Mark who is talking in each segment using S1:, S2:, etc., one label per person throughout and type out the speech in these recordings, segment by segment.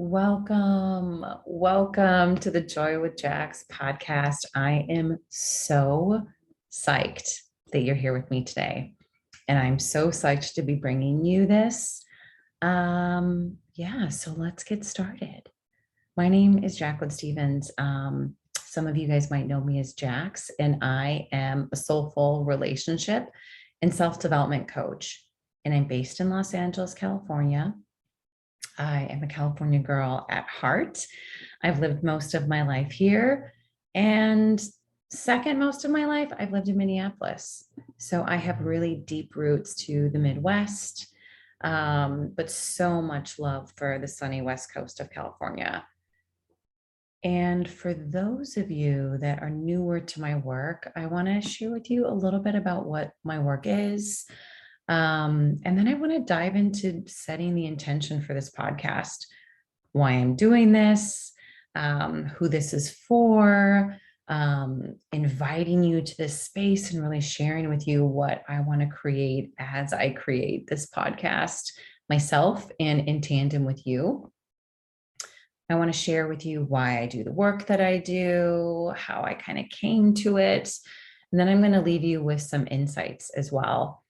S1: Welcome to the Joy with Jax podcast. I am so psyched that you're here with me today. And I'm so psyched to be bringing you this. So let's get started. My name is Jacqueline Stevens. Some of you guys might know me as Jax, and I am a soulful relationship and self-development coach. And I'm based in Los Angeles, California. I am a California girl at heart. I've lived most of my life here, and second most of my life, I've lived in Minneapolis. So I have really deep roots to the Midwest, but so much love for the sunny West Coast of California. And for those of you that are newer to my work, I want to share with you a little bit about what my work is. And then I want to dive into setting the intention for this podcast, why I'm doing this, who this is for, inviting you to this space and really sharing with you what I want to create as I create this podcast myself and in tandem with you. I want to share with you why I do the work that I do, how I kind of came to it. And then I'm going to leave you with some insights as well.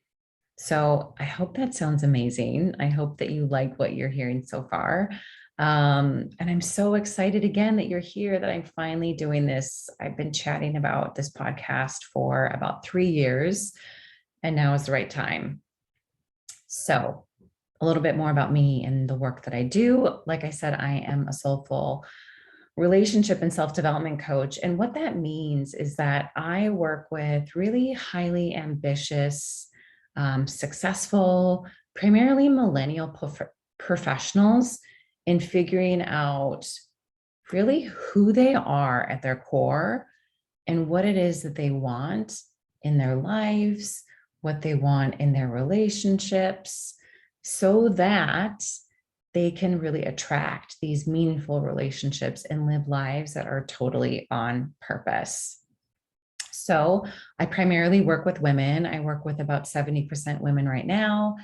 S1: So I hope that sounds amazing. I hope that you like what you're hearing so far. And I'm so excited again that you're here, that I'm finally doing this. I've been chatting about this podcast for about 3 years, and now is the right time. So a little bit more about me and the work that I do. Like I said, I am a soulful relationship and self-development coach. And what that means is that I work with really highly ambitious, successful, primarily millennial professionals in figuring out really who they are at their core and what it is that they want in their lives, what they want in their relationships, so that they can really attract these meaningful relationships and live lives that are totally on purpose. So I primarily work with women. I work with about 70% women right now,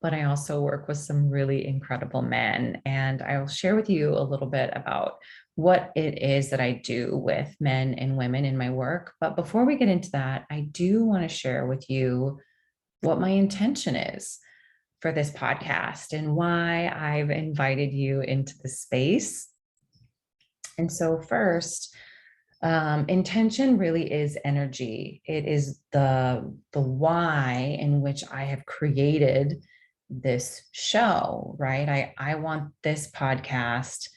S1: but I also work with some really incredible men. And I will share with you a little bit about what it is that I do with men and women in my work. But before we get into that, I do want to share with you what my intention is for this podcast and why I've invited you into the space. And so first, intention really is energy. It is the why in which I have created this show, right? I want this podcast,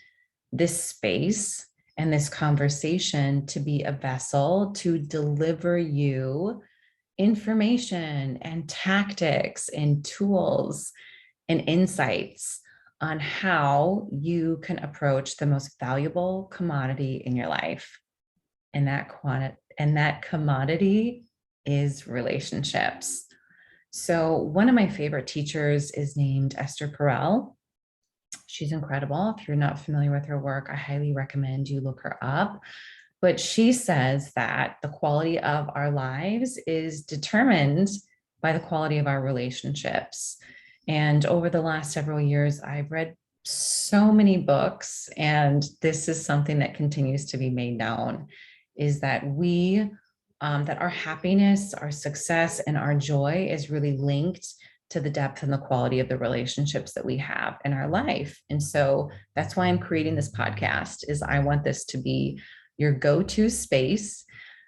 S1: this space, and this conversation to be a vessel to deliver you information and tactics and tools and insights on how you can approach the most valuable commodity in your life. And that commodity is relationships. So one of my favorite teachers is named Esther Perel. She's incredible. If you're not familiar with her work, I highly recommend you look her up. But she says that the quality of our lives is determined by the quality of our relationships. And over the last several years, I've read so many books, and this is something that continues to be made known, is that that our happiness, our success, and our joy is really linked to the depth and the quality of the relationships that we have in our life. And so that's why I'm creating this podcast, is I want this to be your go-to space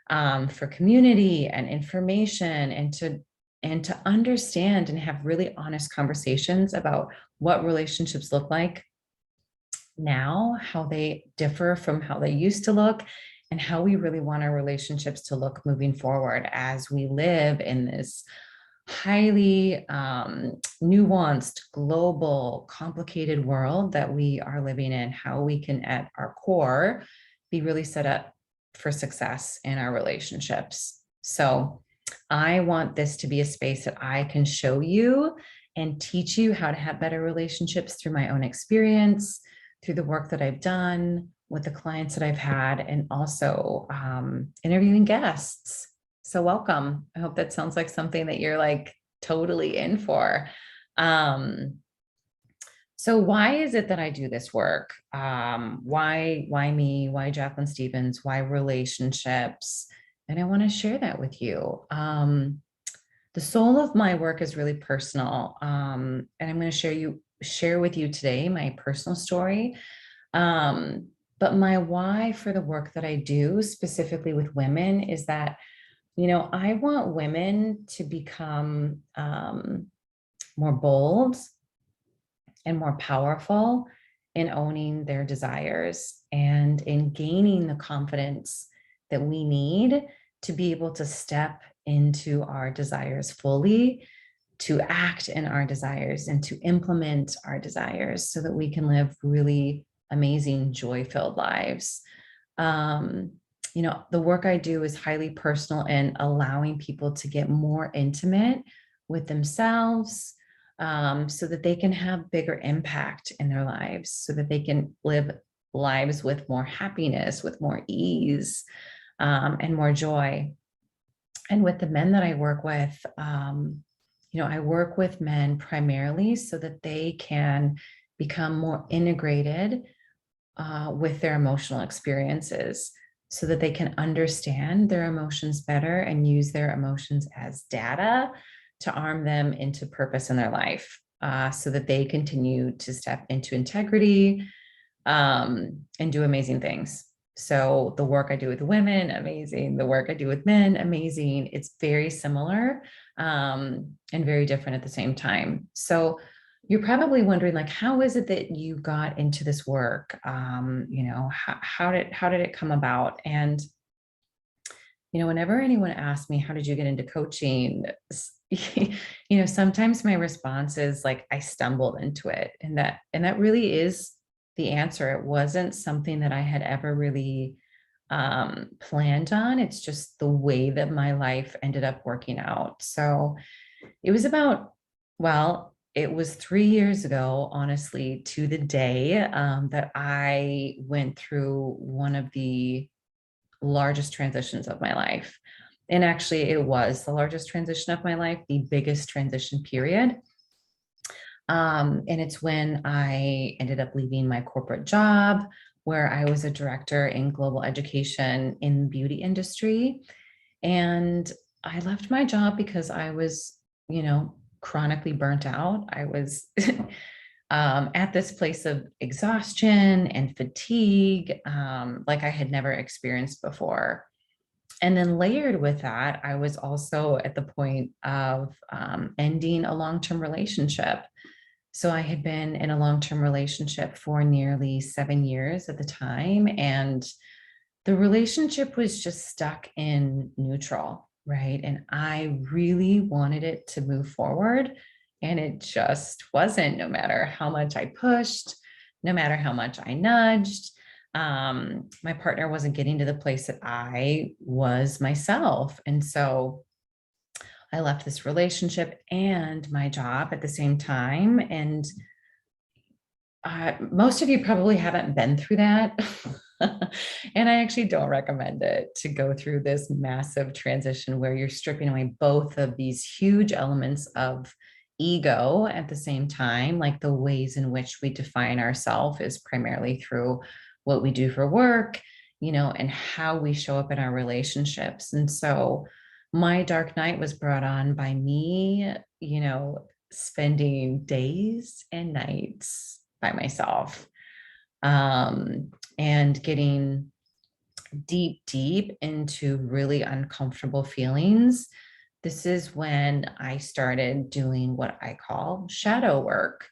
S1: for community and information, and to understand and have really honest conversations about what relationships look like now, how they differ from how they used to look, and how we really want our relationships to look moving forward as we live in this highly nuanced, global, complicated world that we are living in, how we can at our core be really set up for success in our relationships. So I want this to be a space that I can show you and teach you how to have better relationships through my own experience, through the work that I've done with the clients that I've had, and also interviewing guests. So welcome. I hope that sounds like something that you're like totally in for. So why is it that I do this work? Why me? Why Jacqueline Stevens? Why relationships? And I want to share that with you. The soul of my work is really personal. And I'm going to share with you today my personal story. But my why for the work that I do specifically with women is that, I want women to become more bold and more powerful in owning their desires and in gaining the confidence that we need to be able to step into our desires fully, to act in our desires and to implement our desires so that we can live really amazing, joy-filled lives. The work I do is highly personal and allowing people to get more intimate with themselves, so that they can have bigger impact in their lives, so that they can live lives with more happiness, with more ease, and more joy. And with the men that I work with, I work with men primarily so that they can become more integrated with their emotional experiences, so that they can understand their emotions better and use their emotions as data to arm them into purpose in their life, so that they continue to step into integrity, and do amazing things. So the work I do with women, amazing. The work I do with men, amazing. It's very similar, and very different at the same time. So you're probably wondering, like, how is it that you got into this work? How did it come about? And whenever anyone asks me, how did you get into coaching? Sometimes my response is like, I stumbled into it. And that really is the answer. It wasn't something that I had ever really planned on. It's just the way that my life ended up working out. So it was it was 3 years ago, honestly, to the day, that I went through one of the largest transitions of my life. And actually, it was the largest transition of my life, the biggest transition period. And it's when I ended up leaving my corporate job, where I was a director in global education in the beauty industry. And I left my job because I was, chronically burnt out. I was at this place of exhaustion and fatigue, like I had never experienced before. And then layered with that, I was also at the point of ending a long-term relationship. So I had been in a long-term relationship for nearly 7 years at the time. And the relationship was just stuck in neutral, right? And I really wanted it to move forward. And it just wasn't, no matter how much I pushed, no matter how much I nudged. My partner wasn't getting to the place that I was myself. And so I left this relationship and my job at the same time. And most of you probably haven't been through that. And I actually don't recommend it, to go through this massive transition where you're stripping away both of these huge elements of ego at the same time. Like, the ways in which we define ourselves is primarily through what we do for work, and how we show up in our relationships. And so my dark night was brought on by me, spending days and nights by myself, and getting deep into really uncomfortable feelings. This is when I started doing what I call shadow work,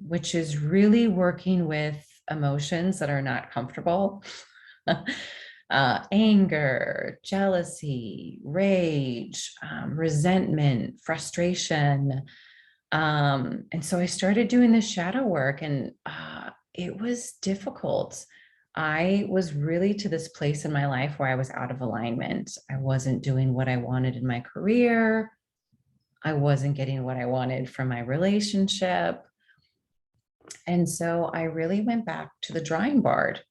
S1: which is really working with emotions that are not comfortable. Anger, jealousy, rage, resentment, frustration. And so I started doing this shadow work, and it was difficult. I was really to this place in my life where I was out of alignment. I wasn't doing what I wanted in my career. I wasn't getting what I wanted from my relationship. And so I really went back to the drawing board.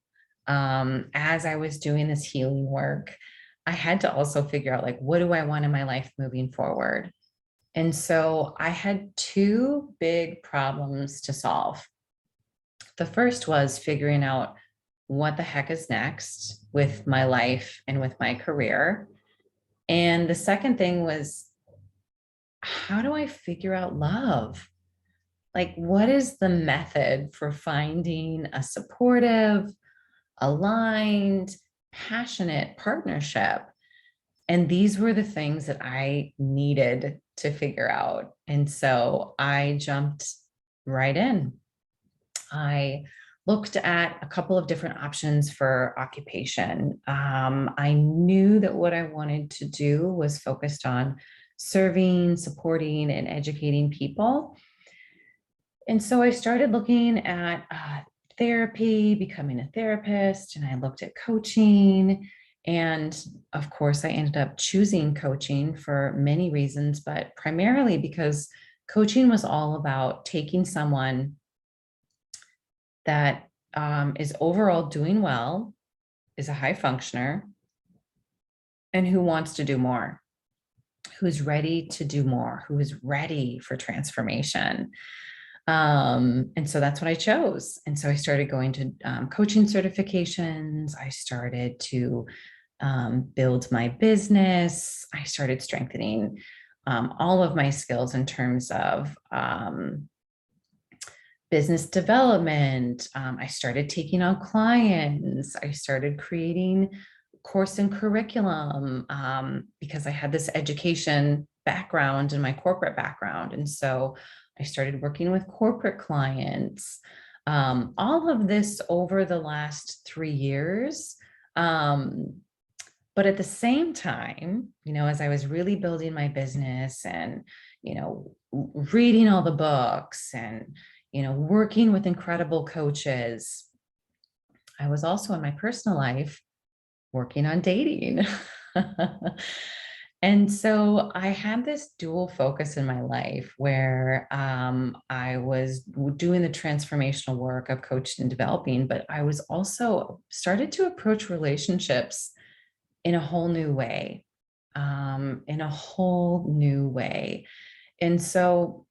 S1: As I was doing this healing work, I had to also figure out, like, what do I want in my life moving forward? And so I had two big problems to solve. The first was figuring out what the heck is next with my life and with my career. And the second thing was, how do I figure out love? Like, what is the method for finding a supportive, aligned, passionate partnership? And these were the things that I needed to figure out. And so I jumped right in. I looked at a couple of different options for occupation. I knew that what I wanted to do was focused on serving, supporting, and educating people. And so I started looking at therapy, becoming a therapist, and I looked at coaching. And of course, I ended up choosing coaching for many reasons, but primarily because coaching was all about taking someone that is overall doing well, is a high functioner, and who wants to do more, who's ready to do more, who is ready for transformation. And so that's what I chose. And so I started going to coaching certifications. I started to build my business. I started strengthening all of my skills in terms of business development. I started taking on clients. I started creating course and curriculum because I had this education background and my corporate background. And so I started working with corporate clients. All of this over the last 3 years. But at the same time, as I was really building my business and, reading all the books and, working with incredible coaches, I was also in my personal life working on dating. And so I had this dual focus in my life where I was doing the transformational work of coaching and developing, but I was also started to approach relationships in a whole new way, And so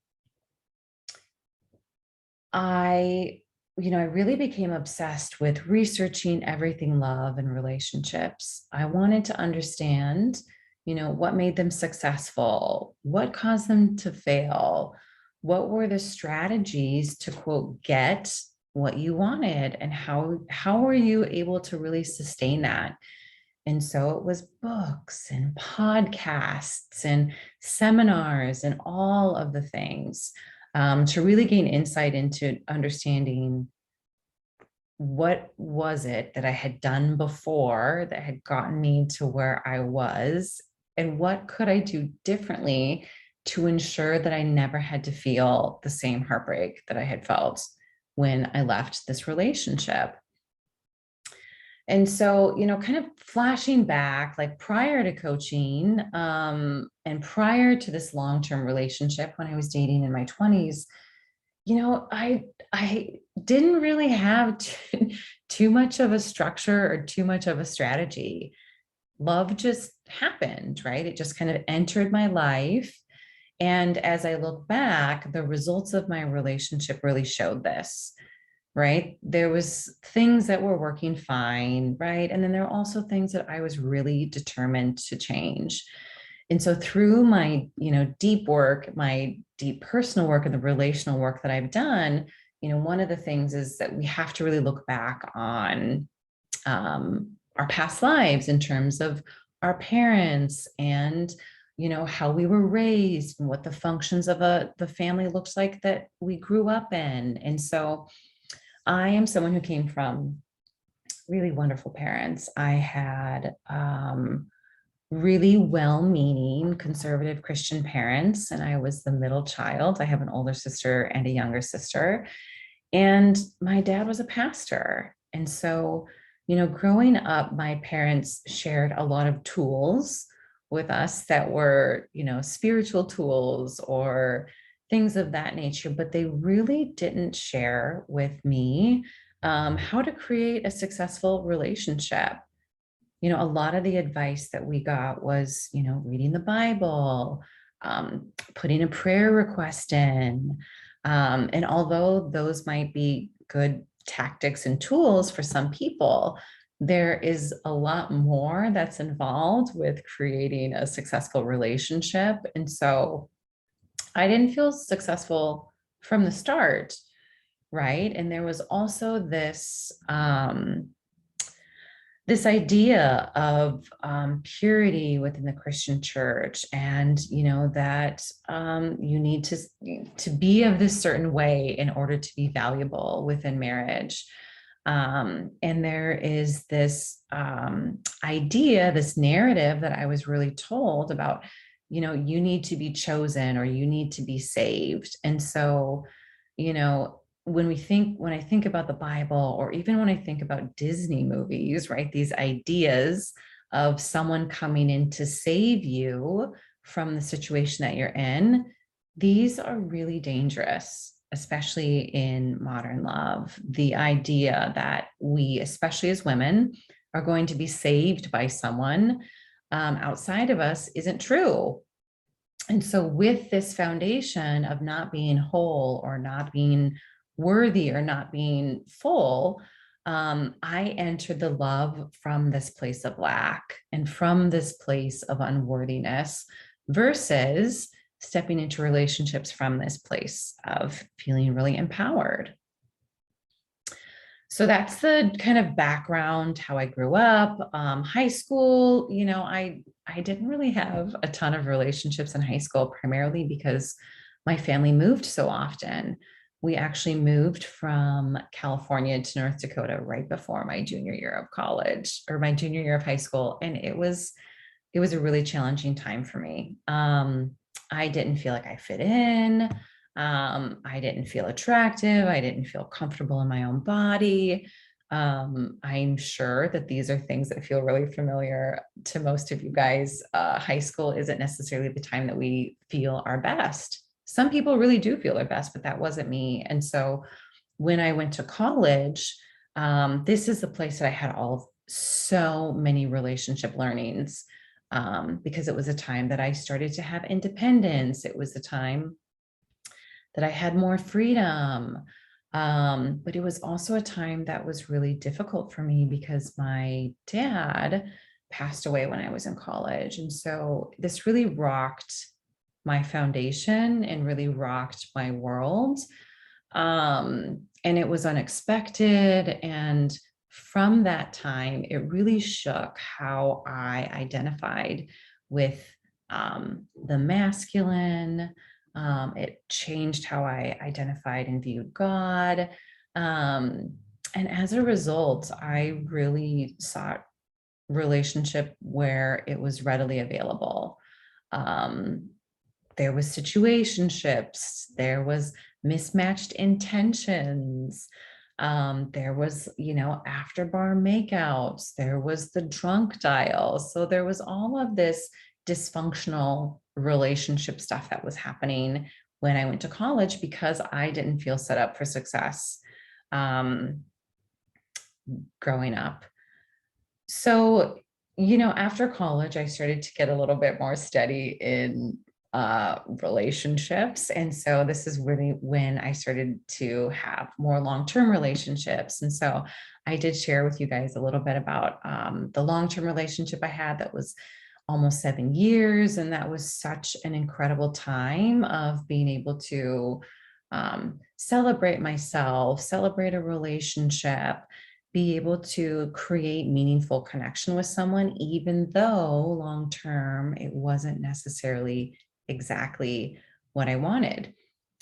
S1: I really became obsessed with researching everything love and relationships. I wanted to understand, what made them successful, what caused them to fail, what were the strategies to quote, get what you wanted, and how were you able to really sustain that? And so it was books and podcasts and seminars and all of the things to really gain insight into understanding what was it that I had done before that had gotten me to where I was, and what could I do differently to ensure that I never had to feel the same heartbreak that I had felt when I left this relationship. And so, kind of flashing back, like prior to coaching and prior to this long-term relationship when I was dating in my 20s, I didn't really have too much of a structure or too much of a strategy. Love just happened, right? It just kind of entered my life. And as I look back, the results of my relationship really showed this. Right? There was things that were working fine, right? And then there are also things that I was really determined to change. And so through my, deep work, my deep personal work and the relational work that I've done, one of the things is that we have to really look back on our past lives in terms of our parents and how we were raised and what the functions of the family looks like that we grew up in. And so I am someone who came from really wonderful parents. I had really well-meaning conservative Christian parents, and I was the middle child. I have an older sister and a younger sister, and my dad was a pastor. And so, growing up, my parents shared a lot of tools with us that were, spiritual tools or things of that nature, but they really didn't share with me how to create a successful relationship. A lot of the advice that we got was, reading the Bible, putting a prayer request in. And although those might be good tactics and tools for some people, there is a lot more that's involved with creating a successful relationship. And so I didn't feel successful from the start, right? And there was also this idea of purity within the Christian church, and that you need to be of this certain way in order to be valuable within marriage. And there is this idea, this narrative that I was really told about, you need to be chosen or you need to be saved. And so, when I think about the Bible, or even when I think about Disney movies, right, these ideas of someone coming in to save you from the situation that you're in, these are really dangerous, especially in modern love. The idea that we, especially as women, are going to be saved by someone outside of us isn't true. And so with this foundation of not being whole or not being worthy or not being full, I entered the love from this place of lack and from this place of unworthiness, versus stepping into relationships from this place of feeling really empowered. So that's the kind of background, how I grew up. High school, I didn't really have a ton of relationships in high school, primarily because my family moved so often. We actually moved from California to North Dakota right before my junior year of college, or my junior year of high school. And it was a really challenging time for me. I didn't feel like I fit in. I didn't feel attractive. I didn't feel comfortable in my own body. I'm sure that these are things that feel really familiar to most of you guys. High school isn't necessarily the time that we feel our best. Some people really do feel their best, but that wasn't me. And so when I went to college, this is the place that I had so many relationship learnings, because it was a time that I started to have independence. It was the time that I had more freedom. But it was also a time that was really difficult for me because my dad passed away when I was in college. And so this really rocked my foundation and really rocked my world. And it was unexpected. And from that time, it really shook how I identified with the masculine. It changed how I identified and viewed God. And as a result, I really sought relationship where it was readily available. There was situationships, there was mismatched intentions, there was, after bar makeouts, there was the drunk dial. So there was all of this dysfunctional relationship stuff that was happening when I went to college, because I didn't feel set up for success growing up. So, after college, I started to get a little bit more steady in relationships. And so this is really when I started to have more long-term relationships. And so I did share with you guys a little bit about the long-term relationship I had that was almost 7 years. And that was such an incredible time of being able to celebrate myself, celebrate a relationship, be able to create meaningful connection with someone, even though long-term it wasn't necessarily exactly what I wanted.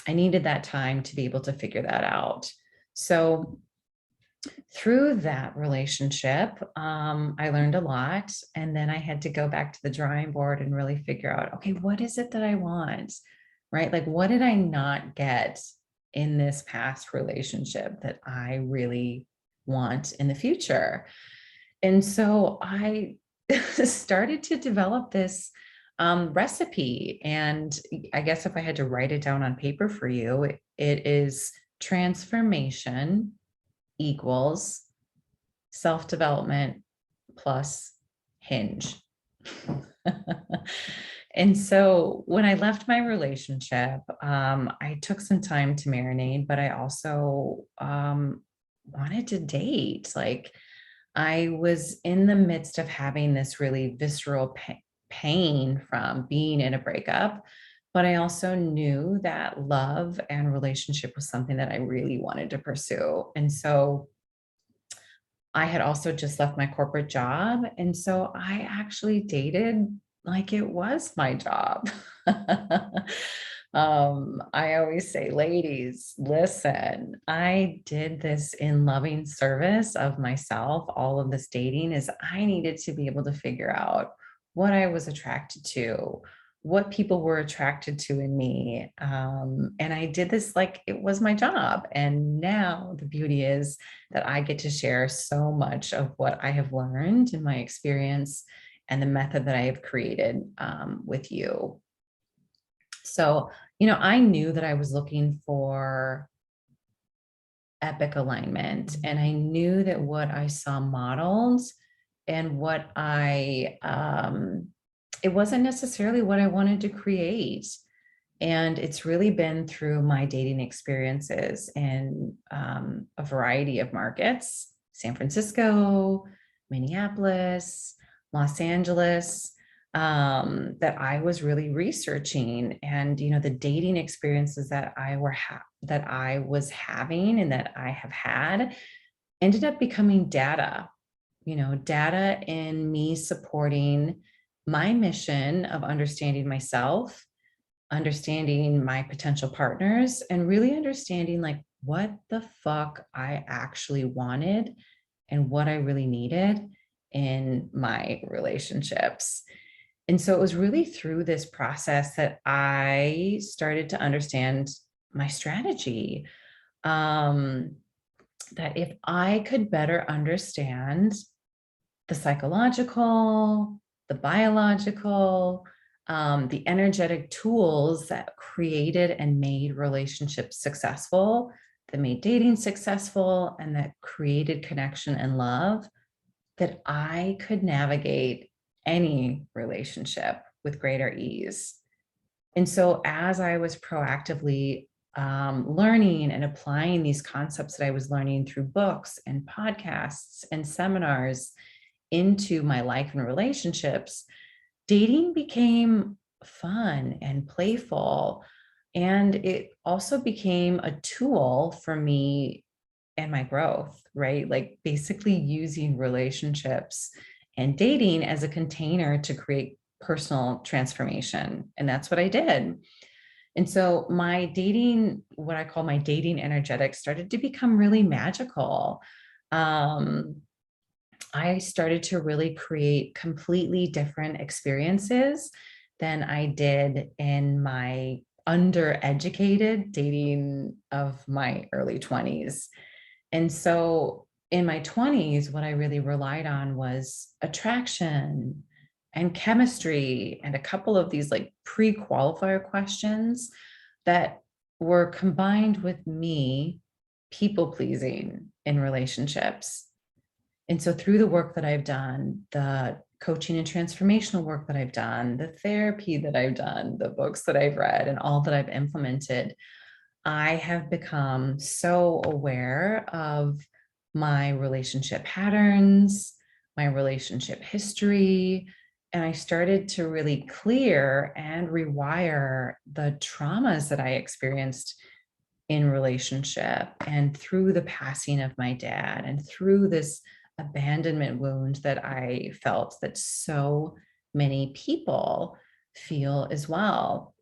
S1: I needed that time to be able to figure that out. So through that relationship, I learned a lot. And then I had to go back to the drawing board and really figure out, okay, what is it that I want, right? Like, what did I not get in this past relationship that I really want in the future? And so I started to develop this recipe. And I guess if I had to write it down on paper for you, it is transformation equals self-development plus hinge. And so when I left my relationship, I took some time to marinate, but I also wanted to date. Like I was in the midst of having this really visceral pain from being in a breakup, but I also knew that love and relationship was something that I really wanted to pursue. And so I had also just left my corporate job. And so I actually dated like it was my job. I always say, ladies, listen, I did this in loving service of myself. All of this dating is I needed to be able to figure out what I was attracted to, what people were attracted to in me. And I did this like it was my job. And now the beauty is that I get to share so much of what I have learned in my experience and the method that I have created with you. So, I knew that I was looking for epic alignment, and I knew that what I saw modeled and it wasn't necessarily what I wanted to create. And it's really been through my dating experiences in a variety of markets: San Francisco, Minneapolis, Los Angeles, that I was really researching. And, the dating experiences that I was having and that I have had ended up becoming data, data in me supporting my mission of understanding myself, understanding my potential partners, and really understanding like what the fuck I actually wanted and what I really needed in my relationships. And so it was really through this process that I started to understand my strategy. That if I could better understand the psychological, the biological, the energetic tools that created and made relationships successful, that made dating successful, and that created connection and love, that I could navigate any relationship with greater ease. And so as I was proactively learning and applying these concepts that I was learning through books and podcasts and seminars into my life and relationships, dating became fun and playful. And it also became a tool for me and my growth, right? Like basically using relationships and dating as a container to create personal transformation. And that's what I did. And so my dating, what I call my dating energetics, started to become really magical. I started to really create completely different experiences than I did in my undereducated dating of my early 20s. And so in my 20s, what I really relied on was attraction and chemistry and a couple of these like pre-qualifier questions that were combined with me people pleasing in relationships. And so through the work that I've done, the coaching and transformational work that I've done, the therapy that I've done, the books that I've read, and all that I've implemented, I have become so aware of my relationship patterns, my relationship history, and I started to really clear and rewire the traumas that I experienced in relationship and through the passing of my dad and through this abandonment wound that I felt that so many people feel as well.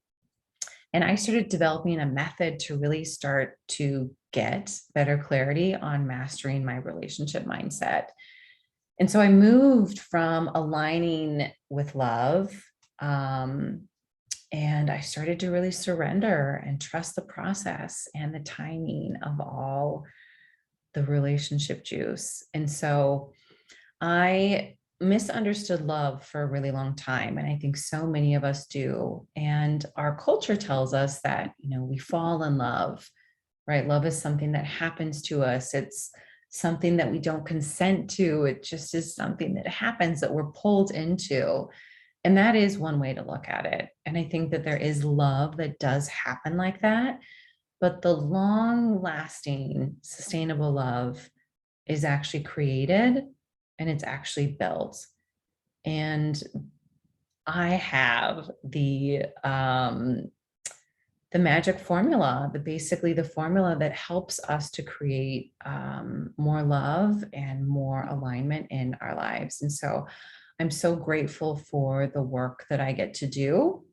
S1: And I started developing a method to really start to get better clarity on mastering my relationship mindset. And so I moved from aligning with love, and I started to really surrender and trust the process and the timing of all the relationship juice. And so I misunderstood love for a really long time. And I think so many of us do. And our culture tells us that, we fall in love, right? Love is something that happens to us. It's something that we don't consent to. It just is something that happens that we're pulled into. And that is one way to look at it. And I think that there is love that does happen like that. But the long lasting, sustainable love is actually created and it's actually built. And I have the magic formula, basically the formula that helps us to create more love and more alignment in our lives. And so I'm so grateful for the work that I get to do.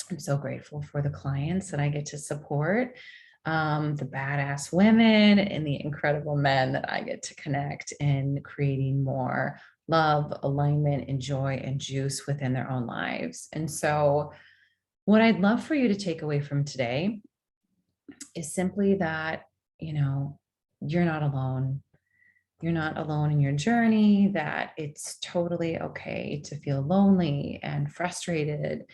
S1: I'm so grateful for the clients that I get to support, the badass women and the incredible men that I get to connect in creating more love, alignment, and joy and juice within their own lives. And so what I'd love for you to take away from today is simply that, you're not alone. You're not alone in your journey, that it's totally okay to feel lonely and frustrated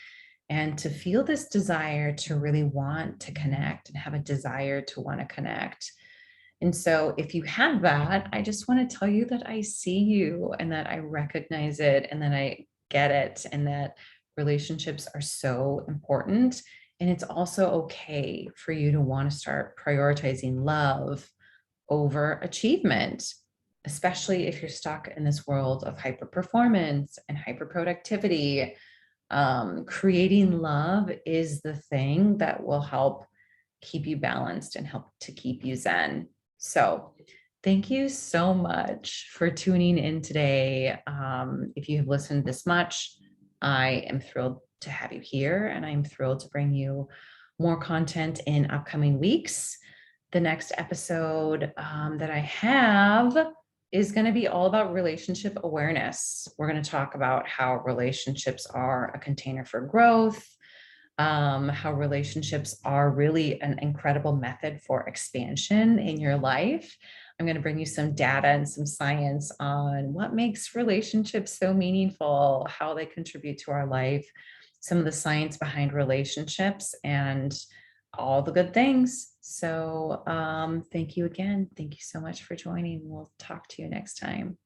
S1: and to feel this desire to really want to connect and have a desire to want to connect. And so if you have that, I just want to tell you that I see you and that I recognize it and that I get it and that relationships are so important. And it's also okay for you to want to start prioritizing love over achievement, especially if you're stuck in this world of hyper performance and hyper productivity. Creating love is the thing that will help keep you balanced and help to keep you zen. So thank you so much for tuning in today. If you have listened this much, I am thrilled to have you here, and I'm thrilled to bring you more content in upcoming weeks. The next episode that I have is going to be all about relationship awareness. We're going to talk about how relationships are a container for growth, how relationships are really an incredible method for expansion in your life. I'm going to bring you some data and some science on what makes relationships so meaningful, how they contribute to our life, some of the science behind relationships, and all the good things. So thank you again. Thank you so much for joining. We'll talk to you next time.